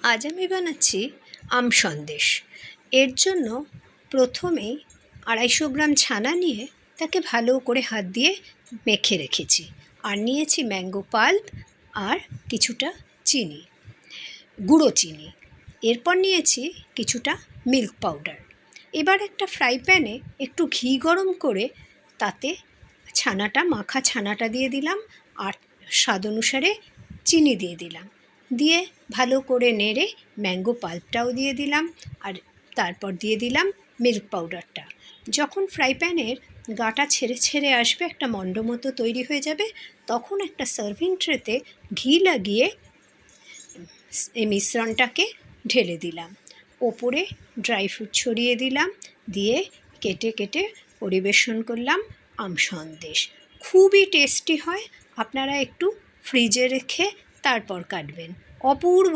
আজ আমি বানাচ্ছি আম সন্দেশ। এর জন্য প্রথমেই 250 গ্রাম ছানা নিয়ে তাকে ভালো করে হাত দিয়ে মেখে রেখেছি। আর নিয়েছি ম্যাঙ্গো পাল্প আর কিছুটা চিনি, গুঁড়ো চিনি। এরপর নিয়েছি কিছুটা মিল্ক পাউডার। এবার একটা ফ্রাই প্যানে একটু ঘি গরম করে তাতে মাখা ছানাটা দিয়ে দিলাম আর স্বাদ অনুসারে চিনি দিয়ে দিলাম। দিয়ে ভালো করে নেড়ে ম্যাঙ্গো পাল্পটাও দিয়ে দিলাম আর তারপর দিয়ে দিলাম মিল্ক পাউডারটা। যখন ফ্রাই প্যানের গাটা ছেড়ে ছেড়ে আসবে, একটা মণ্ড মতো তৈরি হয়ে যাবে, তখন একটা সার্ভিং ট্রেতে ঘি লাগিয়ে এই মিশ্রণটাকে ঢেলে দিলাম। ওপরে ড্রাই ফ্রুট ছড়িয়ে দিলাম, দিয়ে কেটে কেটে পরিবেশন করলাম আম সন্দেশ। খুবই টেস্টি হয়। আপনারা একটু ফ্রিজে রেখে তারপর কাটবেন। অপূর্ব